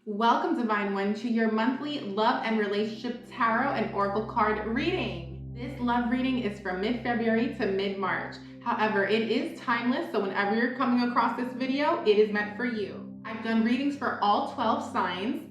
Welcome, Divine One, to your monthly love and relationship tarot and oracle card reading. This love reading is from mid-February to mid-March. However, it is timeless, so whenever you're coming across this video, it is meant for you. I've done readings for all 12 signs,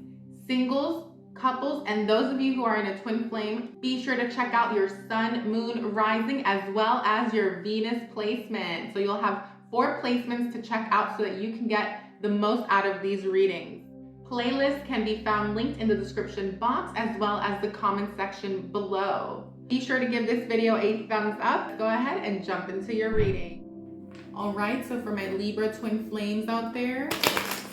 singles, couples, and those of you who are in a twin flame. Be sure to check out your sun, moon, rising, as well as your Venus placement. So you'll have 4 placements to check out so that you can get the most out of these readings. Playlists can be found linked in the description box as well as the comment section below. Be sure to give this video a thumbs up. Go ahead and jump into your reading. All right, so for my Libra twin flames out there,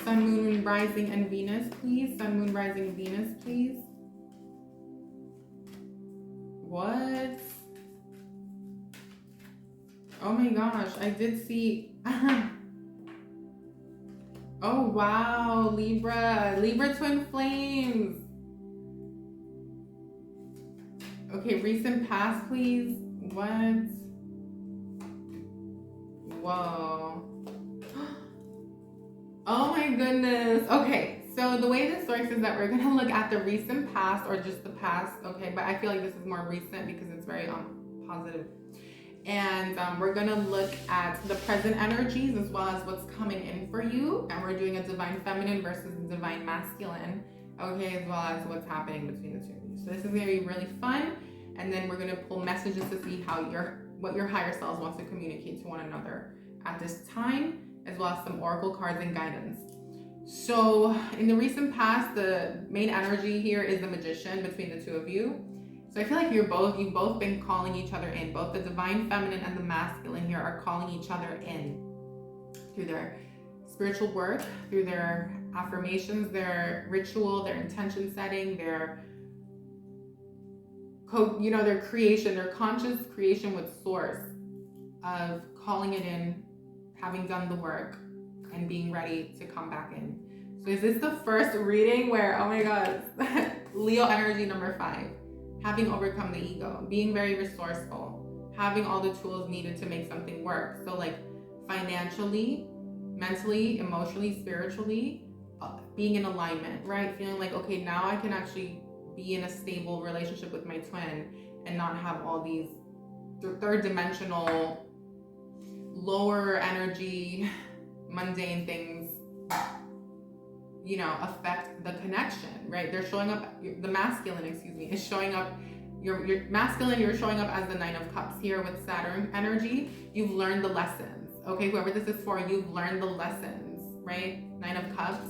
sun, moon, rising, and Venus, please. Sun, moon, rising, Venus, please. What? Oh my gosh, I did see... Oh wow, Libra twin flames. Okay, recent past, please. What? Whoa. Oh my goodness. Okay, so the way this works is that we're gonna look at the recent past or just the past, okay? But I feel like this is more recent because it's very positive. And we're gonna look at the present energies as well as what's coming in for you. And we're doing a divine feminine versus a divine masculine, okay, as well as what's happening between the two of you. So this is gonna be really fun. And then we're gonna pull messages to see how what your higher selves wants to communicate to one another at this time, as well as some oracle cards and guidance. So in the recent past, the main energy here is the Magician between the two of you. So I feel like you've both been calling each other in. Both the divine feminine and the masculine here are calling each other in through their spiritual work, through their affirmations, their ritual, their intention setting, their creation, their conscious creation with source of calling it in, having done the work, and being ready to come back in. So is this the first reading where, oh my God, Leo energy number 5. Having overcome the ego, being very resourceful, having all the tools needed to make something work. So like financially, mentally, emotionally, spiritually, being in alignment, right? Feeling like, okay, now I can actually be in a stable relationship with my twin and not have all these third dimensional, lower energy, mundane things, affect the connection, right? They're showing up, the masculine, is showing up, your masculine, you're showing up as the 9 of Cups here with Saturn energy. You've learned the lessons, okay? Whoever this is for, you've learned the lessons, right? 9 of Cups.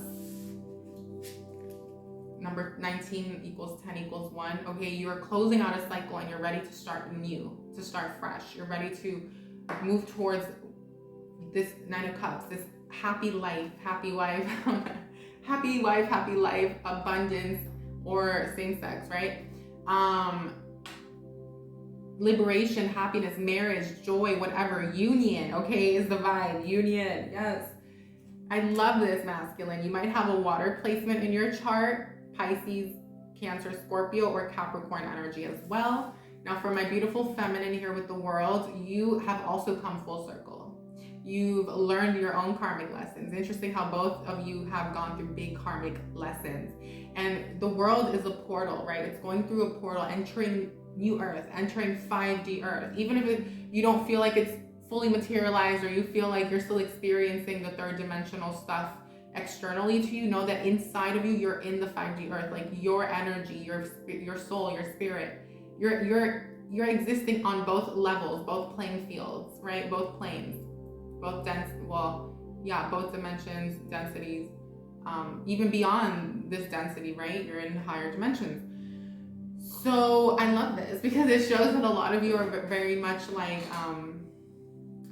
Number 19 equals 10 equals 1. Okay, you are closing out a cycle and you're ready to start new, to start fresh. You're ready to move towards this 9 of Cups, this happy life, happy wife, happy wife, happy life, abundance, or same sex, right? Liberation, happiness, marriage, joy, whatever, union, okay, is the vibe, union, yes. I love this masculine. You might have a water placement in your chart, Pisces, Cancer, Scorpio, or Capricorn energy as well. Now for my beautiful feminine here with the World, you have also come full circle. You've learned your own karmic lessons. Interesting how both of you have gone through big karmic lessons. And the World is a portal, right? It's going through a portal, entering new Earth, entering 5D Earth. Even if you don't feel like it's fully materialized or you feel like you're still experiencing the third dimensional stuff externally to you, know that inside of you, you're in the 5D Earth. Like your energy, your soul, your spirit, you're existing on both levels, both playing fields, right? Both planes. Both both dimensions, densities, even beyond this density, right? You're in higher dimensions. So I love this because it shows that a lot of you are very much like,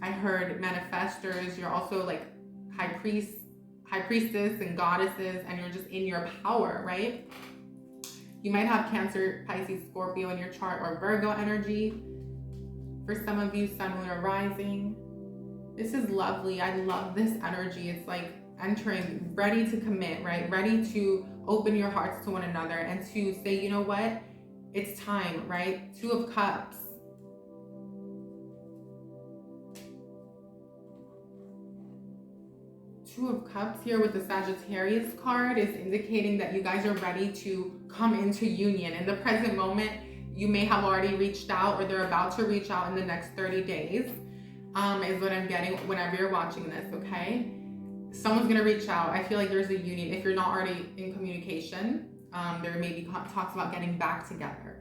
I heard manifestors. You're also like high priestess and goddesses, and you're just in your power, right? You might have Cancer, Pisces, Scorpio in your chart, or Virgo energy. For some of you, sun, moon, or rising. This is lovely. I love this energy. It's like entering, ready to commit, right? Ready to open your hearts to one another and to say, you know what? It's time, right? 2 of Cups. Two of Cups here with the Sagittarius card is indicating that you guys are ready to come into union. In the present moment, you may have already reached out, or they're about to reach out in the next 30 days, is what I'm getting whenever you're watching this, okay? Someone's gonna reach out. I feel like there's a union. If you're not already in communication, there may be talks about getting back together.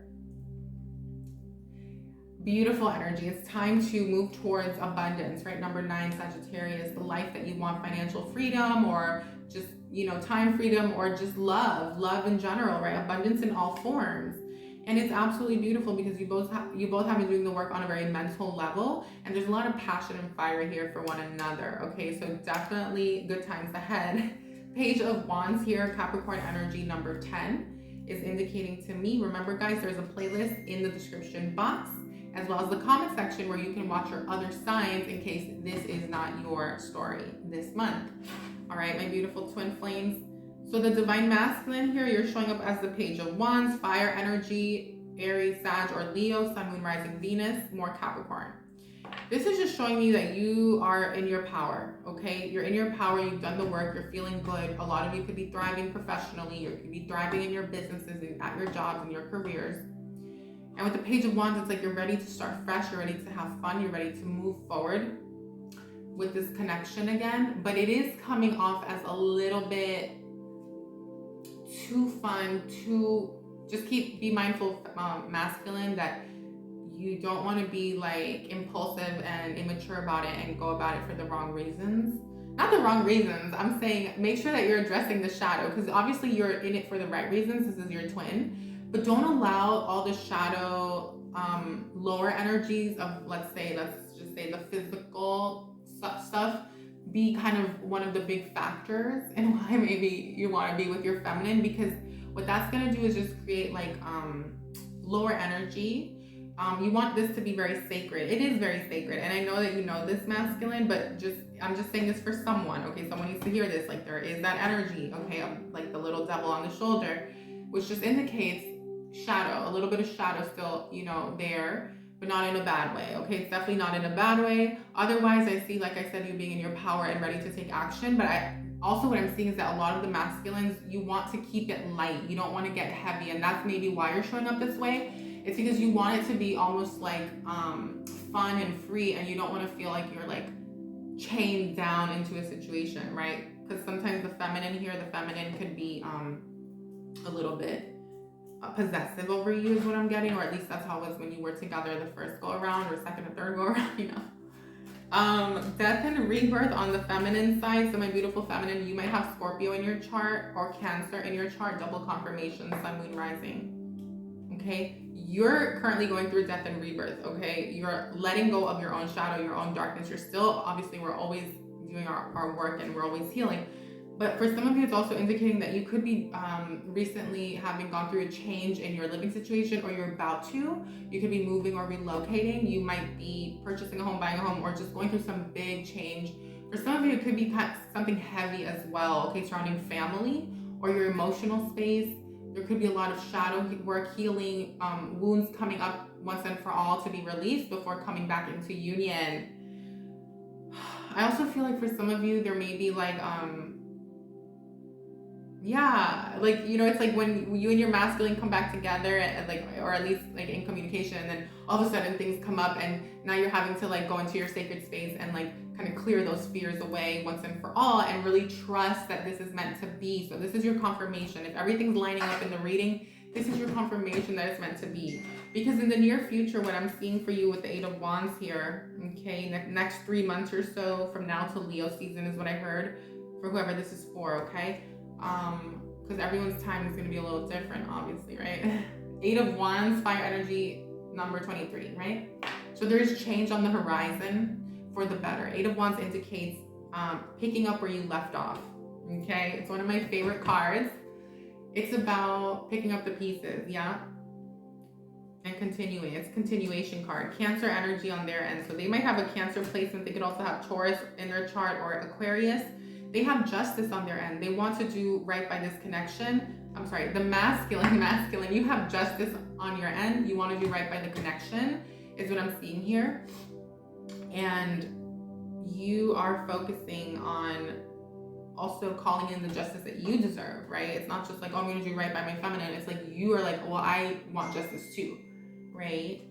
Beautiful energy. It's time to move towards abundance, right? Number 9, Sagittarius, the life that you want, financial freedom, or just, you know, time freedom, or just love in general, right? Abundance in all forms. And it's absolutely beautiful because you both have been doing the work on a very mental level, and there's a lot of passion and fire here for one another. Okay, so definitely good times ahead. Page of Wands here, Capricorn energy, number 10 is indicating to me. Remember, guys, there's a playlist in the description box, as well as the comment section, where you can watch your other signs in case this is not your story this month. All right, my beautiful twin flames. So the divine masculine here, you're showing up as the Page of Wands, fire energy, Aries, Sag, or Leo, Sun, Moon, Rising, Venus, more Capricorn. This is just showing me that you are in your power, okay? You're in your power, you've done the work, you're feeling good. A lot of you could be thriving professionally, you could be thriving in your businesses, at your jobs, and your careers. And with the Page of Wands, it's like you're ready to start fresh, you're ready to have fun, you're ready to move forward with this connection again. But it is coming off as a little bit too fun, just be mindful, masculine, that you don't want to be like impulsive and immature about it and go about it for the wrong reasons. Not the wrong reasons, I'm saying make sure that you're addressing the shadow, because obviously you're in it for the right reasons. This is your twin. But don't allow all the shadow, lower energies of, let's just say the physical stuff, be kind of one of the big factors in why maybe you want to be with your feminine, because what that's going to do is just create like lower energy. You want this to be very sacred. It is very sacred. And I know that you know this, masculine, but I'm just saying this for someone, okay? Someone needs to hear this. Like, there is that energy, okay, of like the little devil on the shoulder, which just indicates shadow, a little bit of shadow still, you know, there, but not in a bad way, okay? It's definitely not in a bad way. Otherwise, I see, like I said, you being in your power and ready to take action. But also what I'm seeing is that a lot of the masculines, you want to keep it light. You don't want to get heavy, and that's maybe why you're showing up this way. It's because you want it to be almost like fun and free, and you don't want to feel like you're like chained down into a situation, right? Because sometimes the feminine could be a little bit possessive over you, is what I'm getting, or at least that's how it was when you were together the first go around, or second or third go around, you know. Death and rebirth on the feminine side. So my beautiful feminine, you might have Scorpio in your chart or Cancer in your chart, double confirmation, Sun, Moon, Rising. Okay, you're currently going through death and rebirth. Okay, you're letting go of your own shadow, your own darkness. You're still, obviously, we're always doing our work and we're always healing. But for some of you, it's also indicating that you could be recently having gone through a change in your living situation, or you're about to. You could be moving or relocating. You might be purchasing a home, buying a home, or just going through some big change. For some of you, it could be something heavy as well, okay, surrounding family or your emotional space. There could be a lot of shadow work, healing, wounds coming up once and for all to be released before coming back into union. I also feel like for some of you, there may be like, like, you know, it's like when you and your masculine come back together, and like, or at least like in communication, and then all of a sudden things come up, and now you're having to like go into your sacred space and like kind of clear those fears away once and for all, and really trust that this is meant to be. So this is your confirmation. If everything's lining up in the reading, this is your confirmation that it's meant to be. Because in the near future, what I'm seeing for you with the 8 of Wands here, okay, next 3 months or so from now to Leo season is what I heard, for whoever this is for, okay? Because everyone's time is going to be a little different, obviously, right? 8 of Wands, fire energy, number 23, right? So there's change on the horizon for the better. 8 of Wands indicates picking up where you left off, okay? It's one of my favorite cards. It's about picking up the pieces, yeah? And continuing. It's a continuation card. Cancer energy on their end. So they might have a Cancer placement. They could also have Taurus in their chart, or Aquarius. They have justice on their end. They want to do right by this connection. I'm sorry, the masculine, you have justice on your end. You want to do right by the connection is what I'm seeing here. And you are focusing on also calling in the justice that you deserve, right? It's not just like, oh, I'm going to do right by my feminine. It's like you are like, well, I want justice too, right?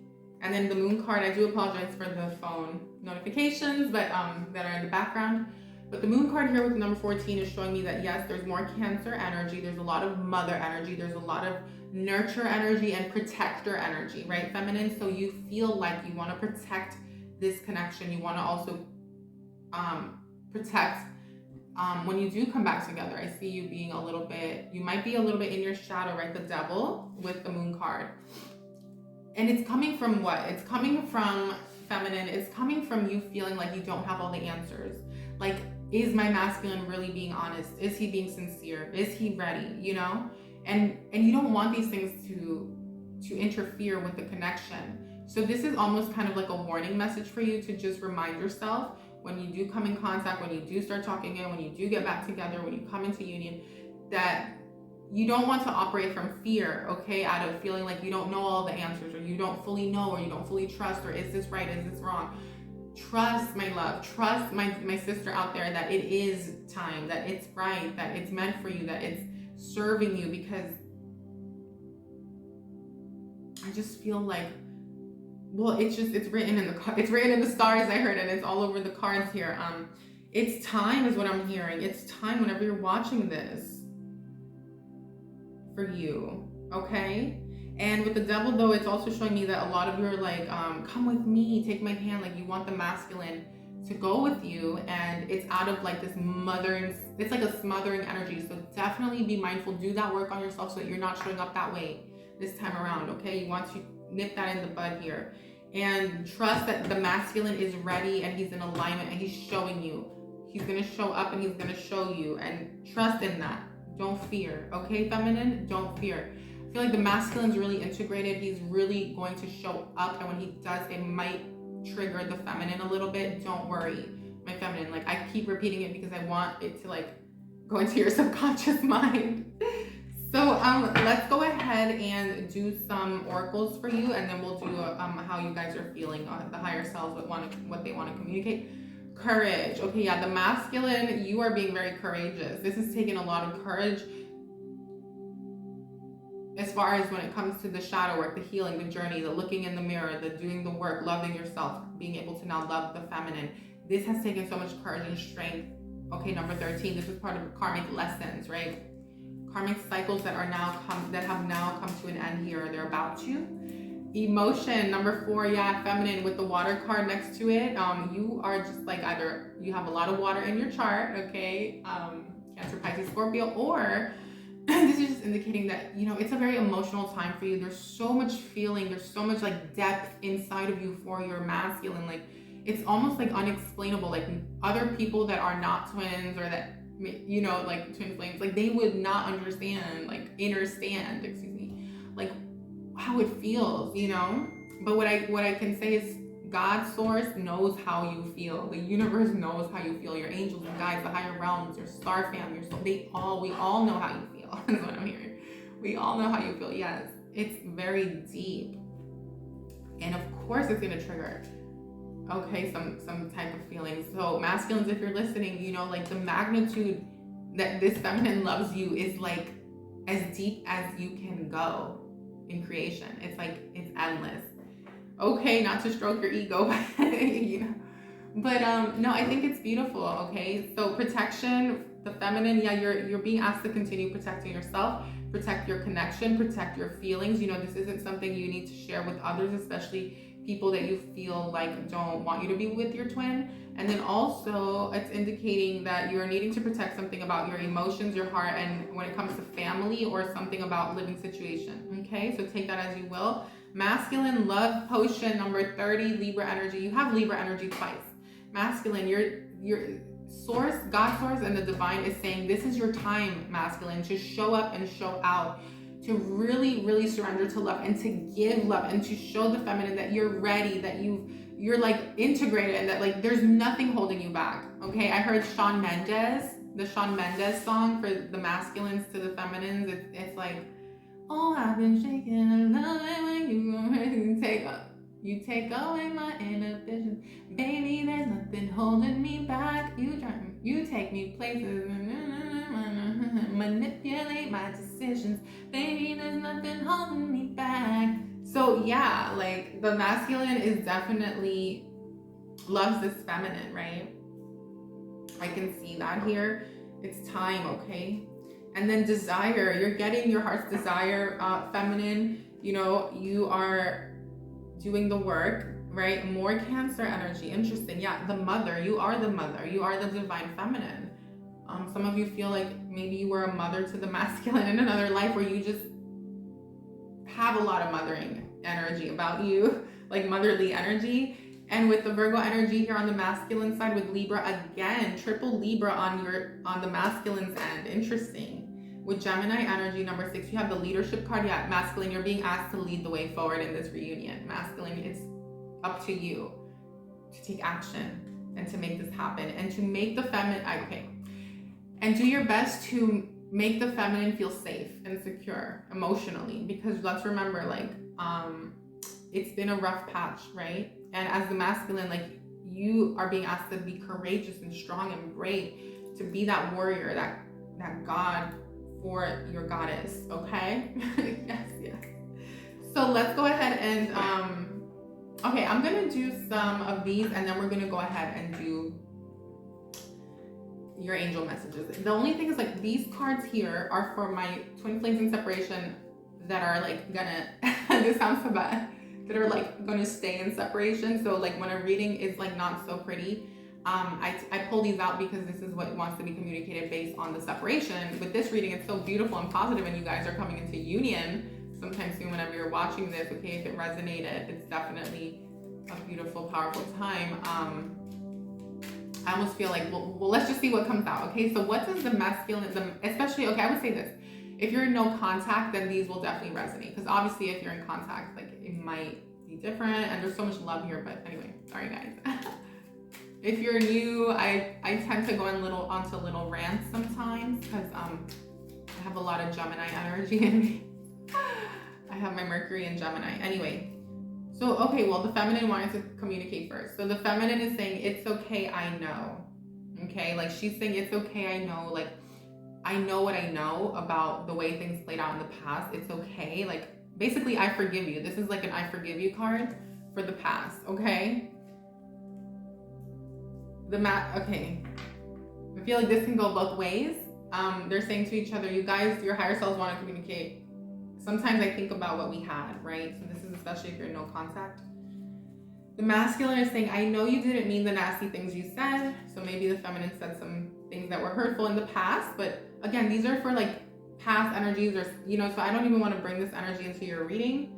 And then the moon card, I do apologize for the phone notifications, but that are in the background. But the moon card here with number 14 is showing me that yes, there's more Cancer energy. There's a lot of mother energy. There's a lot of nurture energy and protector energy, right, feminine? So you feel like you want to protect this connection. You want to also protect when you do come back together. I see you being a little bit, you might be a little bit in your shadow, right? The devil with the moon card. And it's coming from what? It's coming from feminine. It's coming from you feeling like you don't have all the answers. Like, is my masculine really being honest? Is he being sincere? Is he ready? You know? And you don't want these things to interfere with the connection. So this is almost kind of like a warning message for you to just remind yourself when you do come in contact, when you do start talking again, when you do get back together, when you come into union, that you don't want to operate from fear, okay? Out of feeling like you don't know all the answers, or you don't fully know, or you don't fully trust, or is this right, is this wrong? Trust, my love, trust my sister out there that it is time, that it's right, that it's meant for you, that it's serving you, because I just feel like, well, it's written in the stars, I heard, and it's all over the cards here. It's time is what I'm hearing. It's time whenever you're watching this for you, okay? And with the devil, though, it's also showing me that a lot of you are like, come with me, take my hand. Like, you want the masculine to go with you, and it's out of like this mothering, it's like a smothering energy. So definitely be mindful, do that work on yourself so that you're not showing up that way this time around, okay? You want to nip that in the bud here. And trust that the masculine is ready and he's in alignment and he's showing you. He's gonna show up and he's gonna show you, and trust in that. Don't fear, okay, feminine? Don't fear. I feel like the masculine's really integrated. He's really going to show up, and when he does, it might trigger the feminine a little bit. Don't worry, my feminine. Like, I keep repeating it because I want it to like go into your subconscious mind. So let's go ahead and do some oracles for you, and then we'll do how you guys are feeling on the higher selves, what they want to communicate. Courage. Okay, yeah, the masculine, you are being very courageous. This is taking a lot of courage as far as when it comes to the shadow work, the healing, the journey, the looking in the mirror, the doing the work, loving yourself, being able to now love the feminine. This has taken so much courage and strength. Okay, number 13, this is part of the karmic lessons, right? Karmic cycles that have now come to an end here, they're about to. Emotion, number 4, yeah, feminine with the water card next to it. You are just like, either you have a lot of water in your chart, okay, Cancer, Pisces, Scorpio, or this is just indicating that, you know, it's a very emotional time for you. There's so much feeling, there's so much like depth inside of you for your masculine. Like, it's almost like unexplainable. Like, other people that are not twins, or that, you know, like twin flames, like they would not understand, like like how it feels, you know. But what I can say is God's source knows how you feel. The universe knows how you feel. Your angels and guides, the higher realms, your star fam, your soul, we all know how you feel. That's what I'm hearing. We all know how you feel. Yes, it's very deep, and of course it's gonna trigger, okay, some type of feeling. So masculines, if you're listening, you know, like the magnitude that this feminine loves you is like as deep as you can go in creation. It's like, it's endless. Okay, not to stroke your ego, but you know, but no, I think it's beautiful. Okay, so protection, the feminine, yeah, you're being asked to continue protecting yourself, protect your connection, protect your feelings. You know, this isn't something you need to share with others, especially people that you feel like don't want you to be with your twin. And then also it's indicating that you're needing to protect something about your emotions, your heart, and when it comes to family, or something about living situation. Okay, so take that as you will. Masculine love potion number 30, Libra energy. You have Libra energy twice. Masculine, your source, God source, and the divine is saying this is your time, masculine, to show up and show out, to really, really surrender to love and to give love, and to show the feminine that you're ready, that you're like integrated, and that like there's nothing holding you back. Okay, I heard Shawn Mendes, the Shawn Mendes song for the masculines to the feminines. It's like, oh, I've been shaking and loving when you take away my inhibitions. Baby, there's nothing holding me back. You drive me You take me places, manipulate my decisions. Baby, there's nothing holding me back. So yeah, like the masculine is definitely loves this feminine, right? I can see that here. It's time, okay? And then desire, you're getting your heart's desire, feminine. You know, you are doing the work, right? More Cancer energy. Interesting. Yeah, the mother. You are the mother. You are the divine feminine. Some of you feel like maybe you were a mother to the masculine in another life, where you just have a lot of mothering energy about you, like motherly energy. And with the Virgo energy here on the masculine side, with Libra, again, triple Libra on the masculine's end. Interesting. With Gemini energy, number 6, you have the leadership card. Yeah, masculine, you're being asked to lead the way forward in this reunion. Masculine, it's up to you to take action and to make this happen and to make the feminine, okay, and do your best to make the feminine feel safe and secure emotionally, because let's remember, like, it's been a rough patch, right? And as the masculine, like, you are being asked to be courageous and strong and brave, to be that warrior, that god for your goddess, okay? Yes. So let's go ahead and okay, I'm gonna do some of these, and then we're gonna go ahead and do your angel messages. The only thing is, like, these cards here are for my twin flames in separation that are like gonna this sounds so bad, that are like gonna stay in separation. So like when a reading is like not so pretty, I pull these out because this is what wants to be communicated based on the separation. With this reading, it's so beautiful and positive, and you guys are coming into union sometime soon whenever you're watching this, okay? If it resonated, it's definitely a beautiful, powerful time. I almost feel like, well, let's just see what comes out, okay? So what does the masculine, especially, okay, I would say this. If you're in no contact, then these will definitely resonate. Because obviously if you're in contact, like, it might be different, and there's so much love here, but anyway, sorry guys. If you're new, I tend to go onto little rants sometimes, because I have a lot of Gemini energy in me. I have my Mercury in Gemini. Anyway, so, okay, well, the feminine wanted to communicate first. So the feminine is saying, it's okay, I know. Okay, like, she's saying, it's okay, I know. Like, I know what I know about the way things played out in the past. It's okay. Like, basically, I forgive you. This is like an I forgive you card for the past, okay? Okay. I feel like this can go both ways. They're saying to each other, you guys, your higher selves want to communicate. Sometimes I think about what we had, right? So this is especially if you're in no contact. The masculine is saying, I know you didn't mean the nasty things you said. So maybe the feminine said some things that were hurtful in the past. But again, these are for like past energies, or, you know, so I don't even want to bring this energy into your reading.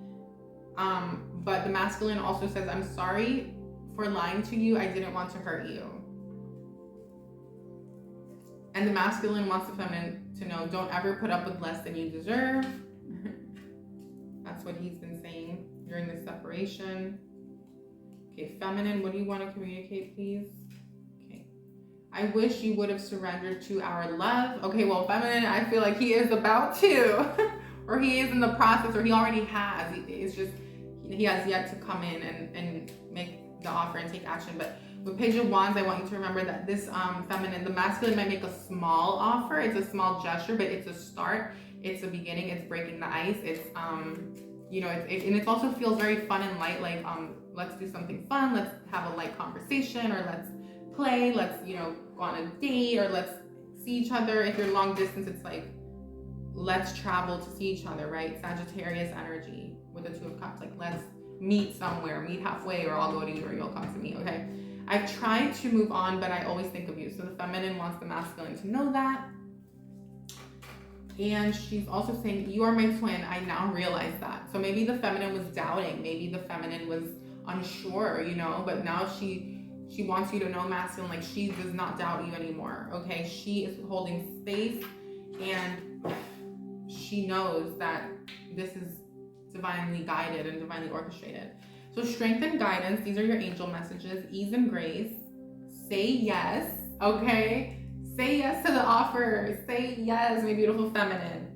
But the masculine also says, I'm sorry for lying to you. I didn't want to hurt you. And the masculine wants the feminine to know, don't ever put up with less than you deserve. That's what he's been saying during this separation. Okay, feminine, what do you want to communicate, please? Okay. I wish you would have surrendered to our love. Okay, well, feminine, I feel like he is about to, or he is in the process, or he already has. It's just, he has yet to come in and make the offer and take action. But with Page of Wands, I want you to remember that this feminine, the masculine might make a small offer. It's a small gesture, but it's a start. It's a beginning. It's breaking the ice. It's, you know, and it also feels very fun and light. Like, let's do something fun. Let's have a light conversation, or let's play. Let's, you know, go on a date, or let's see each other. If you're long distance, it's like, let's travel to see each other, right? Sagittarius energy with the Two of Cups. Like, let's meet somewhere, meet halfway, or I'll go to you, or you'll come to me, okay? I've tried to move on, but I always think of you. So the feminine wants the masculine to know that. And she's also saying, you are my twin. I now realize that. So maybe the feminine was doubting. Maybe the feminine was unsure, you know, but now she wants you to know, masculine, like, she does not doubt you anymore, okay? She is holding space, and she knows that this is divinely guided and divinely orchestrated. So strength and guidance, these are your angel messages. Ease and grace. Say yes, okay? Say yes to the offer. Say yes, my beautiful feminine.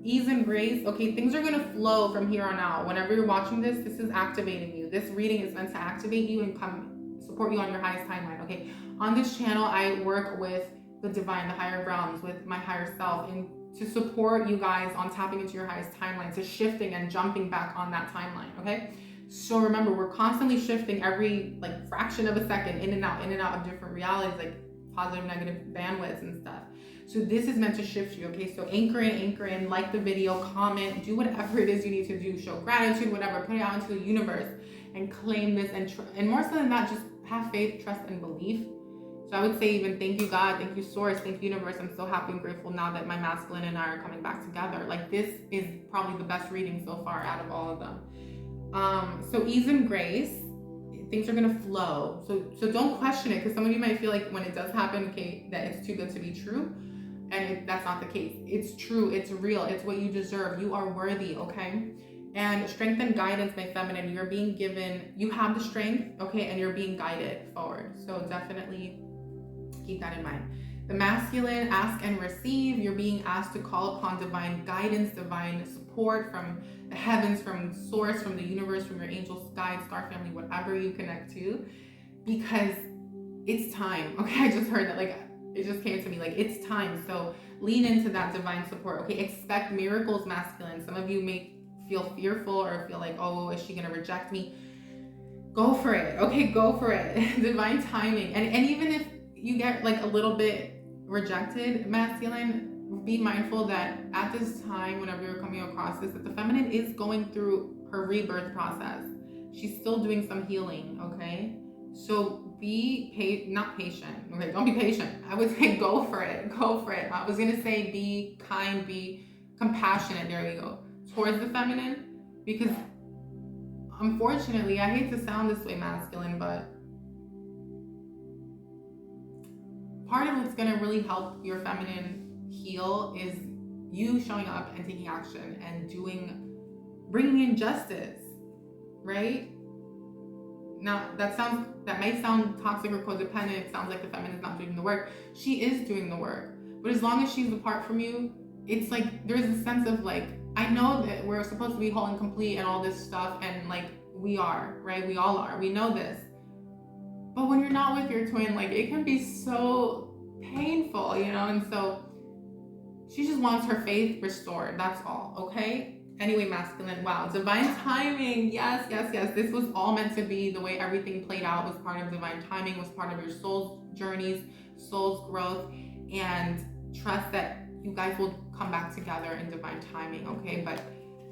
Ease and grace. Okay, things are going to flow from here on out. Whenever you're watching this, this is activating you. This reading is meant to activate you and come support you on your highest timeline, okay? On this channel, I work with the divine, the higher realms, with my higher self, and to support you guys on tapping into your highest timeline, to shifting and jumping back on that timeline, okay? So remember, we're constantly shifting every like fraction of a second in and out of different realities, like positive, negative bandwidths and stuff. So this is meant to shift you, okay? So anchor in, like the video, comment, do whatever it is you need to do, show gratitude, whatever, put it out into the universe and claim this, and more so than that, just have faith, trust, and belief. So I would say even thank you, God, thank you, Source, thank you, Universe. I'm so happy and grateful now that my masculine and I are coming back together. Like, this is probably the best reading so far out of all of them. So ease and grace, things are gonna flow. So don't question it, because some of you might feel like when it does happen, okay, that it's too good to be true. And that's not the case. It's true, it's real, it's what you deserve. You are worthy, okay? And strength and guidance, my feminine, you're being given, you have the strength, okay, and you're being guided forward. So definitely keep that in mind. The masculine, ask and receive. You're being asked to call upon divine guidance, divine support from the heavens, from Source, from the universe, from your angels, guides, star family, whatever you connect to, because it's time. Okay, I just heard that, like, it just came to me, like, it's time. So lean into that divine support. Okay, expect miracles, masculine. Some of you may feel fearful or feel like, oh, is she gonna reject me? Go for it. Okay, go for it. Divine timing. And even if you get like a little bit rejected, masculine, be mindful that at this time, whenever you're coming across this, that the feminine is going through her rebirth process. She's still doing some healing, okay? So be not patient, okay? Don't be patient. I would say go for it. Go for it. I was gonna say be kind, be compassionate. There we go. Towards the feminine, because unfortunately, I hate to sound this way, masculine, but part of what's going to really help your feminine heal is you showing up and taking action and bringing in justice, right? Now, that might sound toxic or codependent. It sounds like the feminine is not doing the work. She is doing the work, but as long as she's apart from you, it's like there's a sense of like, I know that we're supposed to be whole and complete and all this stuff, and like we are, right? We all are. We know this. But when you're not with your twin, like, it can be so painful, you know? And so she just wants her faith restored. That's all, okay? Anyway, masculine, wow. Divine timing. Yes, yes, yes. This was all meant to be. The way everything played out was part of divine timing, was part of your soul's journeys, soul's growth, and trust that you guys will come back together in divine timing, okay? But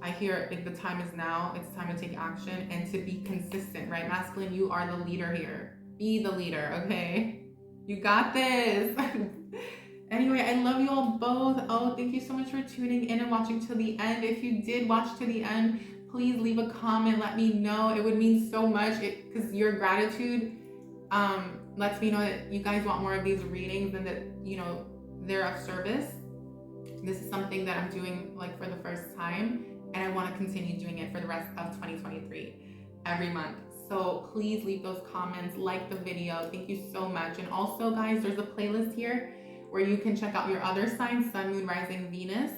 I hear like the time is now. It's time to take action and to be consistent, right? Masculine, you are the leader here. Be the leader, okay? You got this. Anyway, I love you all both. Oh, thank you so much for tuning in and watching till the end. If you did watch to the end, please leave a comment. Let me know. It would mean so much because your gratitude lets me know that you guys want more of these readings and that, you know, they're of service. This is something that I'm doing like for the first time, and I want to continue doing it for the rest of 2023 every month. So please leave those comments, like the video. Thank you so much. And also, guys, there's a playlist here where you can check out your other signs, Sun, Moon, Rising, Venus,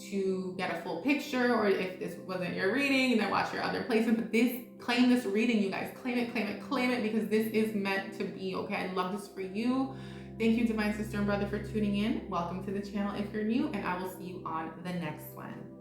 to get a full picture, or if this wasn't your reading, then watch your other placement. But claim this reading, you guys. Claim it, claim it, claim it, because this is meant to be, okay? I love this for you. Thank you, divine sister and brother, for tuning in. Welcome to the channel if you're new, and I will see you on the next one.